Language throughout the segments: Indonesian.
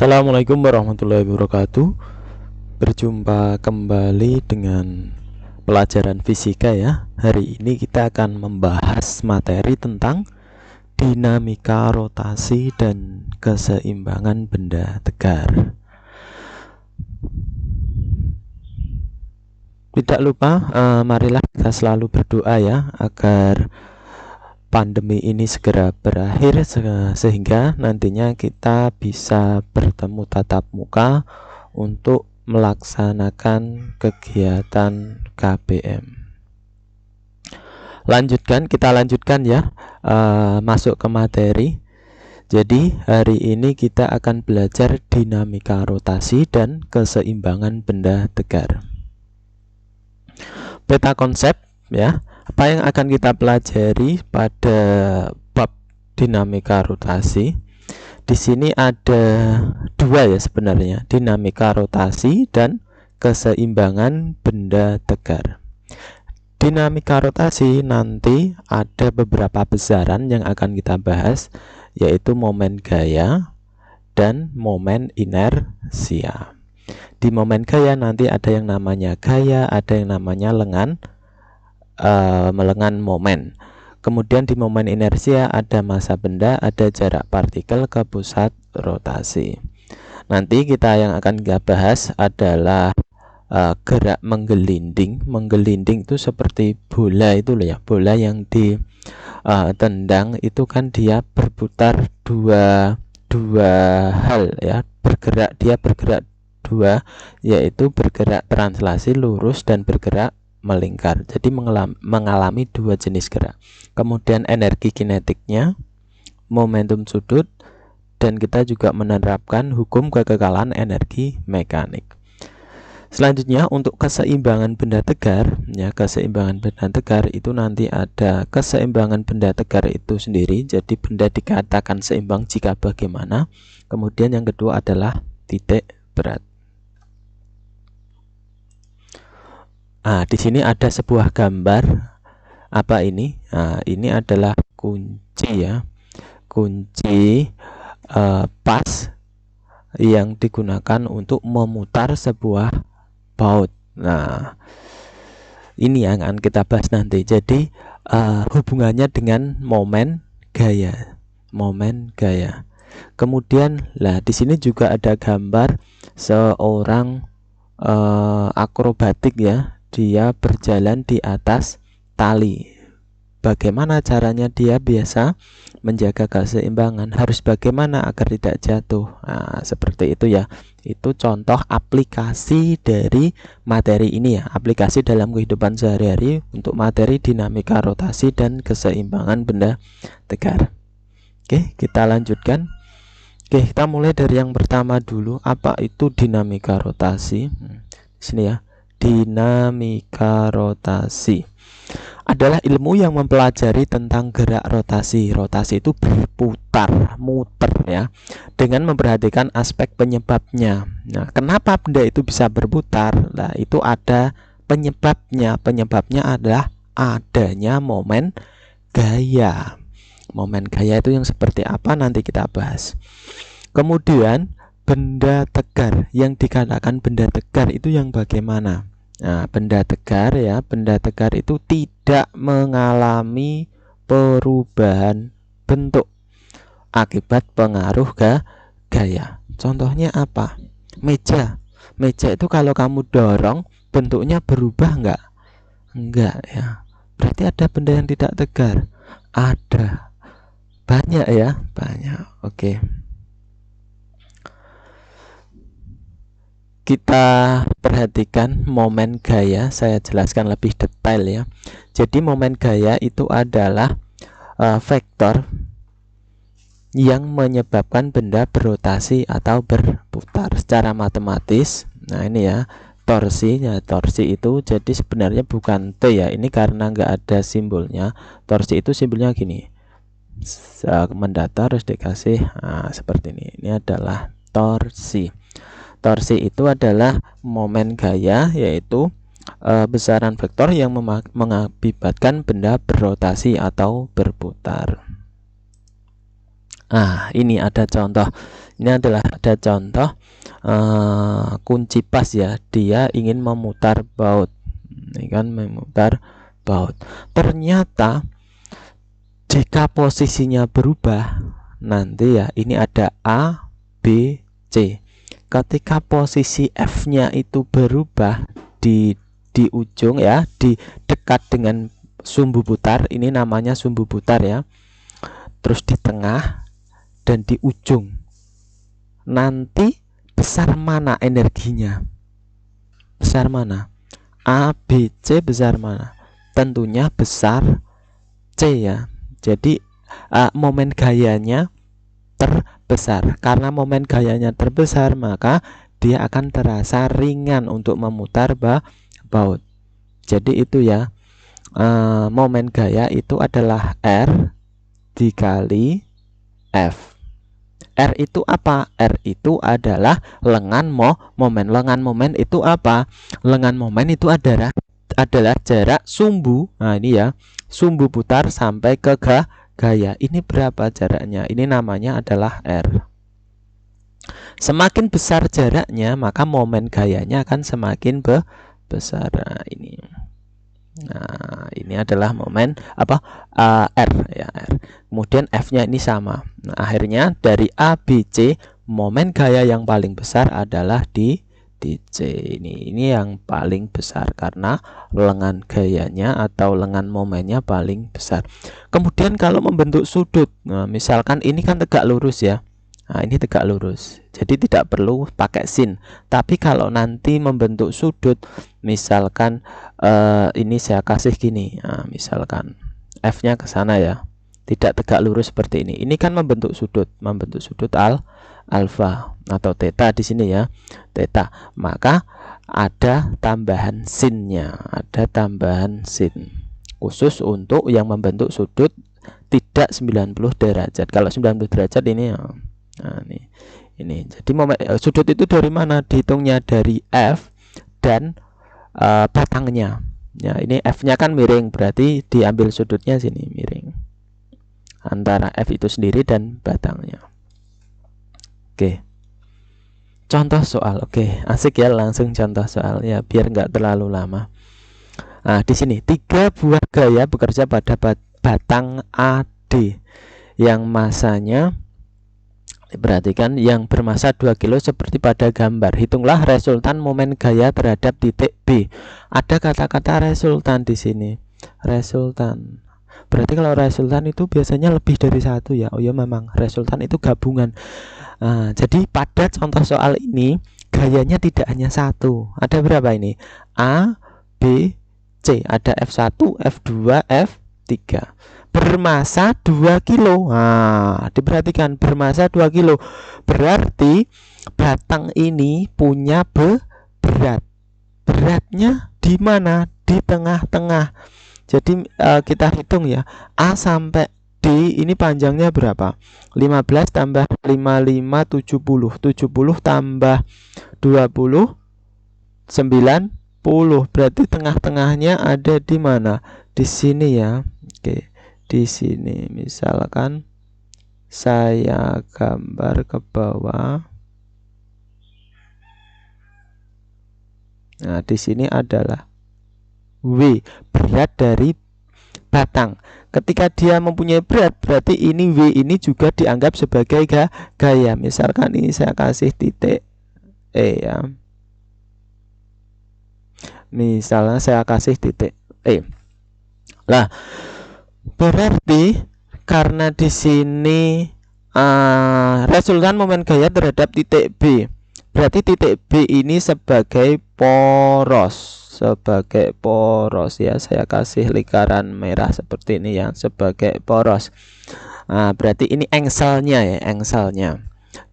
Assalamualaikum warahmatullahi wabarakatuh. Berjumpa kembali dengan pelajaran fisika ya. Hari ini kita akan membahas materi tentang dinamika rotasi dan keseimbangan benda tegar. Tidak lupa, marilah kita selalu berdoa ya agar pandemi ini segera berakhir sehingga nantinya kita bisa bertemu tatap muka untuk melaksanakan kegiatan KBM. Kita lanjutkan ya, masuk ke materi. Jadi hari ini kita akan belajar dinamika rotasi dan keseimbangan benda tegar. Peta konsep ya. Apa yang akan kita pelajari pada bab dinamika rotasi? Di sini ada dua ya sebenarnya, dinamika rotasi dan keseimbangan benda tegar. Dinamika rotasi nanti ada beberapa besaran yang akan kita bahas, yaitu momen gaya dan momen inersia. Di momen gaya nanti ada yang namanya gaya, ada yang namanya lengan momen. Kemudian di momen inersia ada massa benda, ada jarak partikel ke pusat rotasi. Nanti kita yang akan kita bahas adalah gerak menggelinding. Menggelinding itu seperti bola itu loh ya, bola yang ditendang itu kan dia berputar dua hal ya, dia bergerak dua, yaitu bergerak translasi lurus dan bergerak melingkar. Jadi mengalami dua jenis gerak. Kemudian energi kinetiknya, momentum sudut, dan kita juga menerapkan hukum kekekalan energi mekanik. Selanjutnya untuk keseimbangan benda tegar ya, keseimbangan benda tegar itu nanti ada keseimbangan benda tegar itu sendiri. Jadi benda dikatakan seimbang jika bagaimana. Kemudian yang kedua adalah titik berat. Di sini ada sebuah gambar. Apa ini? Ini adalah kunci ya, kunci pas yang digunakan untuk memutar sebuah baut. Ini yang akan kita bahas nanti. Jadi hubungannya dengan momen gaya, Kemudian di sini juga ada gambar seorang akrobatik ya. Dia berjalan di atas tali. Bagaimana caranya dia biasa menjaga keseimbangan? Harus bagaimana agar tidak jatuh? Seperti itu ya. Itu contoh aplikasi dari materi ini ya. Aplikasi dalam kehidupan sehari-hari untuk materi dinamika rotasi dan keseimbangan benda tegar. Oke, kita lanjutkan. Oke, kita mulai dari yang pertama dulu. Apa itu dinamika rotasi? Di sini ya. Dinamika rotasi adalah ilmu yang mempelajari tentang gerak rotasi. Rotasi itu berputar, muter ya, dengan memperhatikan aspek penyebabnya. Kenapa benda itu bisa berputar? Itu ada penyebabnya. Penyebabnya adalah adanya momen gaya. Momen gaya itu yang seperti apa nanti kita bahas. Kemudian benda tegar, yang dikatakan benda tegar itu yang bagaimana? Benda tegar ya, benda tegar itu tidak mengalami perubahan bentuk akibat pengaruh gaya. Contohnya apa? Meja itu kalau kamu dorong bentuknya berubah enggak ya. Berarti ada benda yang tidak tegar. Ada, banyak ya, banyak. Oke. Kita perhatikan momen gaya, saya jelaskan lebih detail ya. Jadi momen gaya itu adalah vektor yang menyebabkan benda berotasi atau berputar secara matematis. Ini ya, torsi itu jadi sebenarnya bukan T ya, ini karena nggak ada simbolnya. Torsi itu simbolnya gini, mendatar harus dikasih seperti ini. Ini adalah torsi. Torsi itu adalah momen gaya, yaitu besaran vektor yang mengakibatkan benda berotasi atau berputar. Ini ada contoh Ini adalah ada contoh kunci pas ya, dia ingin memutar baut. Ini kan memutar baut. Ternyata jika posisinya berubah nanti ya, ini ada A, B, C. Ketika posisi F-nya itu berubah di ujung ya, di dekat dengan sumbu putar, ini namanya sumbu putar ya. Terus di tengah dan di ujung. Nanti besar mana energinya? Besar mana? A, B, C besar mana? Tentunya besar C ya. Jadi momen gayanya terbesar. Karena momen gayanya terbesar, maka dia akan terasa ringan untuk memutar baut. Jadi itu ya, momen gaya itu adalah R dikali F. R itu apa? R itu adalah lengan momen. Lengan momen itu apa? Lengan momen itu adalah jarak sumbu. Nah ini ya, sumbu putar sampai ke gaya. Ini berapa jaraknya? Ini namanya adalah R. Semakin besar jaraknya, maka momen gayanya akan semakin besar. Nah ini. Nah, ini adalah momen apa? R ya, R. Kemudian F-nya ini sama. Nah, akhirnya dari A, B, C, momen gaya yang paling besar adalah di C. Ini yang paling besar karena lengan gayanya atau lengan momennya paling besar. Kemudian kalau membentuk sudut, nah, misalkan ini kan tegak lurus ya. Nah, ini tegak lurus. Jadi tidak perlu pakai sin. Tapi kalau nanti membentuk sudut, misalkan ini saya kasih gini. Nah, misalkan F-nya ke sana ya. Tidak tegak lurus seperti ini. Ini kan membentuk sudut alfa atau theta di sini ya. Theta. Maka ada tambahan sinnya, ada tambahan sin. Khusus untuk yang membentuk sudut tidak 90 derajat. Kalau 90 derajat ini ya. Nah, ini. Jadi sudut itu dari mana? Dihitungnya dari F dan batangnya. Ya, ini F-nya kan miring, berarti diambil sudutnya sini miring. Antara F itu sendiri dan batangnya. Oke. Contoh soal. Oke, asik ya, langsung contoh soal ya biar nggak terlalu lama. Nah, di sini 3 buah gaya bekerja pada batang AD yang masanya, perhatikan, yang bermasa 2 kilo seperti pada gambar. Hitunglah resultan momen gaya terhadap titik B. Ada kata-kata resultan di sini. Resultan. Berarti kalau resultan itu biasanya lebih dari satu ya. Oh ya, memang resultan itu gabungan. Jadi pada contoh soal ini gayanya tidak hanya satu. Ada berapa ini? A, B, C. Ada F1, F2, F3. Bermasa 2 kilo. Nah, diperhatikan bermasa 2 kilo. Berarti batang ini punya berat. Beratnya di mana? Di tengah-tengah. Jadi kita hitung ya. A sampai D ini panjangnya berapa? 15 tambah 55 70. 70 tambah 20 90. Berarti tengah-tengahnya ada di mana? Di sini ya. Oke. Di sini misalkan saya gambar ke bawah. Nah, di sini adalah W, berat dari batang. Ketika dia mempunyai berat, berarti ini W ini juga dianggap sebagai gaya. Misalkan ini saya kasih titik E ya. Misalnya saya kasih titik E. Lah, berarti karena di sini resultan momen gaya terhadap titik B, berarti titik B ini sebagai poros, ya. Saya kasih lingkaran merah seperti ini ya, sebagai poros. Berarti ini engselnya ya, engselnya,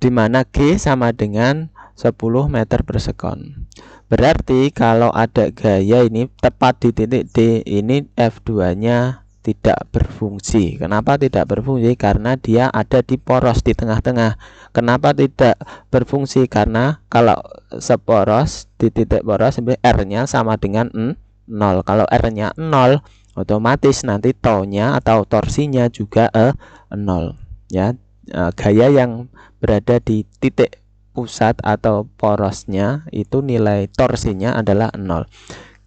dimana G sama dengan 10 meter per sekon. Berarti kalau ada gaya ini tepat di titik D, ini F2 nya tidak berfungsi. Kenapa tidak berfungsi? Karena dia ada di poros di tengah-tengah. Kenapa tidak berfungsi? Karena kalau seporos di titik poros, R-nya sama dengan 0. Kalau R-nya 0, otomatis nanti tau-nya atau torsinya juga 0 ya. gaya yang berada di titik pusat atau porosnya itu nilai torsinya adalah 0.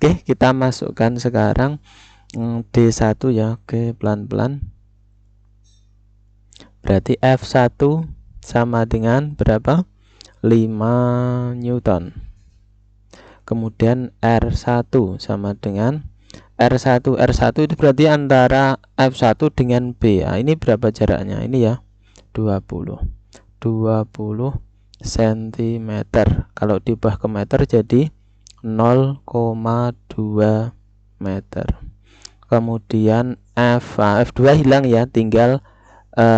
Oke, kita masukkan sekarang D1 ya. Oke, pelan-pelan. Berarti F1 sama dengan berapa? 5 Newton. Kemudian R1 sama dengan R1 itu berarti antara F1 dengan B. Nah, ini berapa jaraknya? Ini ya 20 cm. Kalau diubah ke meter jadi 0,2 meter. Kemudian F2 hilang ya, tinggal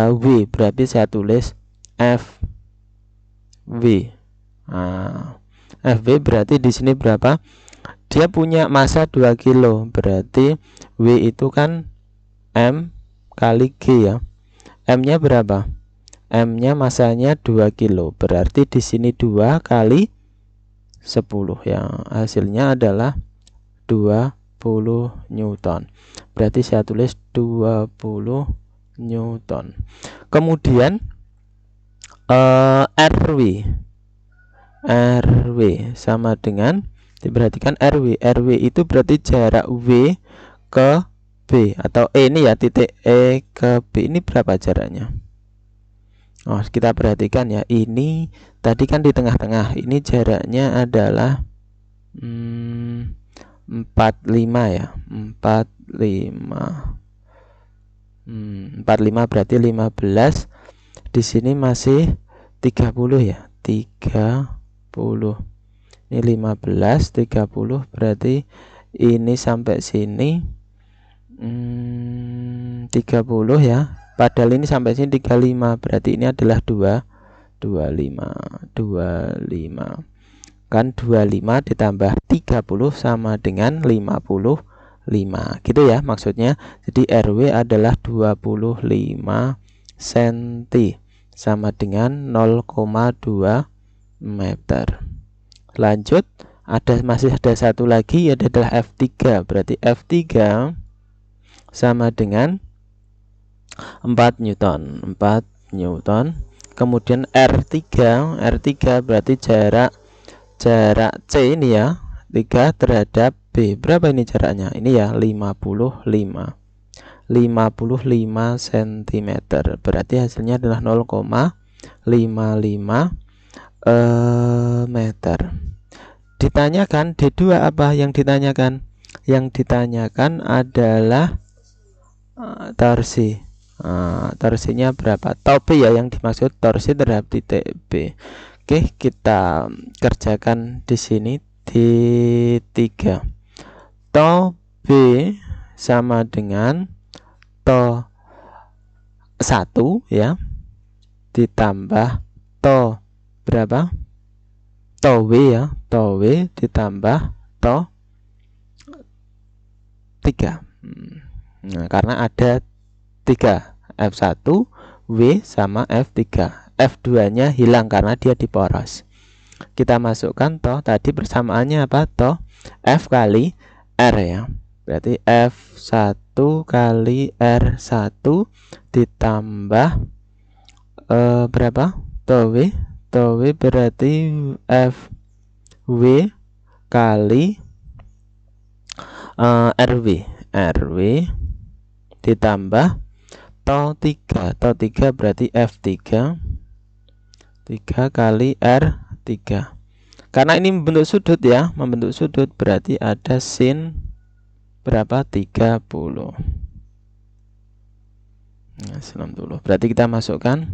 W. Berarti saya tulis FW. FW berarti di sini berapa? Dia punya massa 2 kilo, berarti W itu kan M kali G ya. M-nya berapa? M-nya masanya 2 kilo, berarti di sini 2 kali 10 ya. Hasilnya adalah 20 Newton. Berarti saya tulis 20 Newton. Kemudian RW sama dengan, diperhatikan RW itu berarti jarak W ke B atau E ini ya, titik E ke B ini berapa jaraknya? Oh, kita perhatikan ya, ini tadi kan di tengah-tengah, ini jaraknya adalah 45 ya, 45 berarti 15. Di sini masih 30 ya, 30. Ini 15, 30 berarti ini sampai sini 30 ya. Padahal ini sampai sini 35, berarti ini adalah 25. Kan 25 ditambah 30 sama dengan 55 gitu ya maksudnya. Jadi RW adalah 25 cm sama dengan 0,2 meter. Lanjut, masih ada satu lagi, yaitu adalah F3. Berarti F3 sama dengan 4 Newton. Kemudian R3 berarti jarak C ini ya, 3 terhadap B. Berapa ini jaraknya? Ini ya 55 cm. Berarti hasilnya adalah 0,55 meter. Ditanyakan D2 apa yang ditanyakan? Yang ditanyakan adalah torsi. Torsinya berapa? Tau B ya yang dimaksud, torsi terhadap titik B. Oke, kita kerjakan di sini di 3. Tau B sama dengan to 1 ya, ditambah to berapa? To W ya, to W ditambah to 3. Nah, karena ada 3, F1 W sama F3. F2 nya hilang karena dia di poros. Kita masukkan to, tadi persamaannya apa? To F kali R ya. Berarti F1 kali R1 ditambah berapa? To W berarti FW kali RW ditambah to 3 berarti F3 3 kali R3. Karena ini membentuk sudut ya, membentuk sudut berarti ada sin berapa? 30. Nah, 90. Berarti kita masukkan.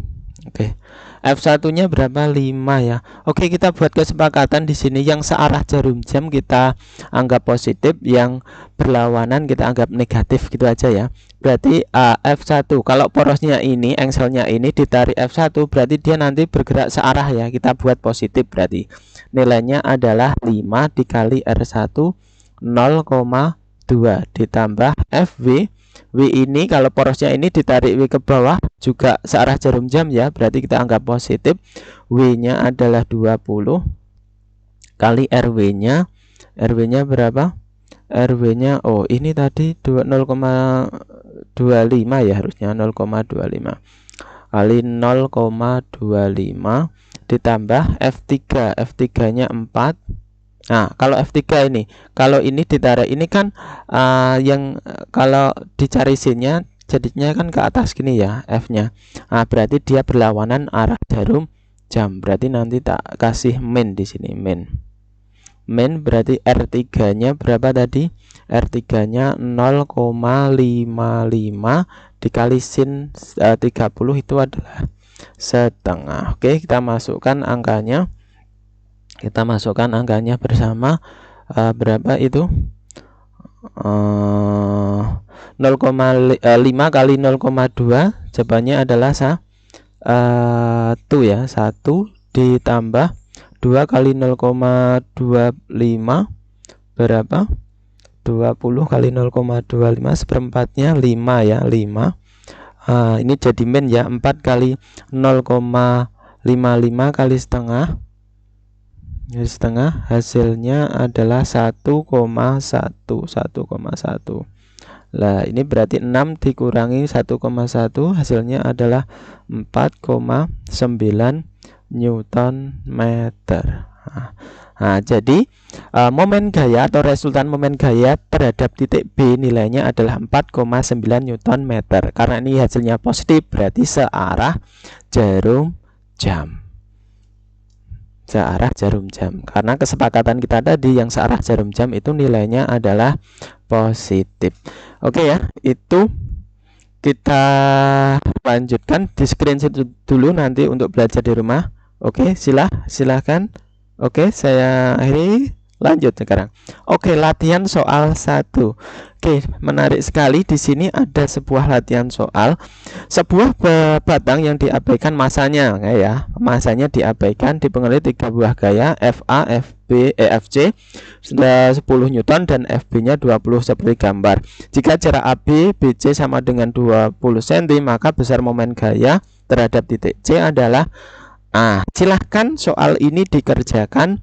Oke. F1 nya berapa? 5 ya. Oke, kita buat kesepakatan di sini yang searah jarum jam kita anggap positif, yang berlawanan kita anggap negatif gitu aja ya. Berarti F1 kalau porosnya ini, engselnya ini ditarik F1 berarti dia nanti bergerak searah ya. Kita buat positif, berarti nilainya adalah 5 dikali R1 0,2 ditambah FW. W ini kalau porosnya ini ditarik W ke bawah juga searah jarum jam ya, berarti kita anggap positif. W nya adalah 20 kali RW nya. RW nya berapa? RW nya ini tadi 0,25 ya, harusnya 0,25. kali 0,25 ditambah F3. F3-nya 4. Nah, kalau F3 ini, kalau ini ditarik ini kan kalau dicari sin-nya jadinya kan ke atas gini ya F-nya. Nah, berarti dia berlawanan arah jarum jam. Berarti nanti tak kasih min di sini, min berarti R3-nya berapa tadi? R3-nya 0,55 dikali sin 30 itu adalah setengah. Oke, kita masukkan angkanya. Kita masukkan angkanya bersama. Berapa itu? 0,5 kali 0,2 jawabannya adalah 1 ya. 1 ditambah 2 kali 0,25 berapa? 20 kali 0,25 seperempatnya 5 ya, 5. Ini jadi min ya, 4 kali 0,55 kali setengah hasilnya adalah 1,1. Lah ini berarti 6 dikurangi 1,1 hasilnya adalah 4,9 Newton meter. Nah, jadi momen gaya atau resultan momen gaya terhadap titik B nilainya adalah 4,9 Newton meter. Karena ini hasilnya positif berarti searah jarum jam. Searah jarum jam. Karena kesepakatan kita tadi yang searah jarum jam itu nilainya adalah positif. Oke ya, itu kita lanjutkan di screenshot dulu nanti untuk belajar di rumah. Oke, silahkan. Oke, saya akhiri, lanjut sekarang. Oke, latihan soal 1. Oke, menarik sekali di sini ada sebuah latihan soal. Sebuah batang yang diabaikan masanya ya. Masanya diabaikan dipengaruhi 3 buah gaya FA, FB, FC 10 Newton dan FB-nya 20 seperti gambar. Jika jarak AB BC sama dengan 20 cm, maka besar momen gaya terhadap titik C adalah silahkan soal ini dikerjakan,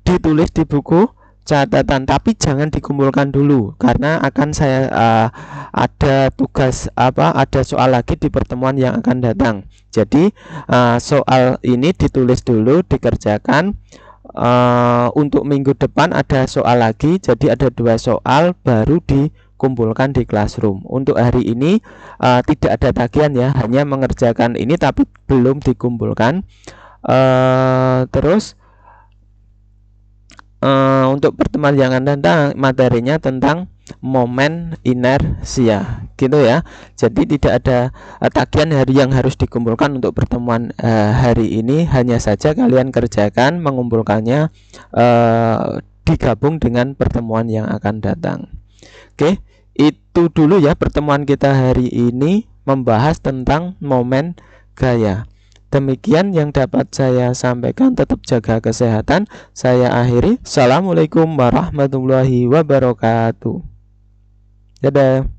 ditulis di buku catatan, tapi jangan dikumpulkan dulu karena akan saya ada tugas ada soal lagi di pertemuan yang akan datang. Jadi soal ini ditulis dulu, dikerjakan. Untuk minggu depan ada soal lagi, jadi ada 2 soal baru dikumpulkan di classroom. Untuk hari ini tidak ada tagihan ya, hanya mengerjakan ini tapi belum dikumpulkan. Terus untuk pertemuan yang akan datang materinya tentang momen inersia gitu ya. Jadi tidak ada tagihan hari yang harus dikumpulkan untuk pertemuan hari ini, hanya saja kalian kerjakan mengumpulkannya digabung dengan pertemuan yang akan datang. Oke, itu dulu ya pertemuan kita hari ini membahas tentang momen gaya. Demikian yang dapat saya sampaikan, tetap jaga kesehatan. Saya akhiri. Assalamualaikum warahmatullahi wabarakatuh. Dadah.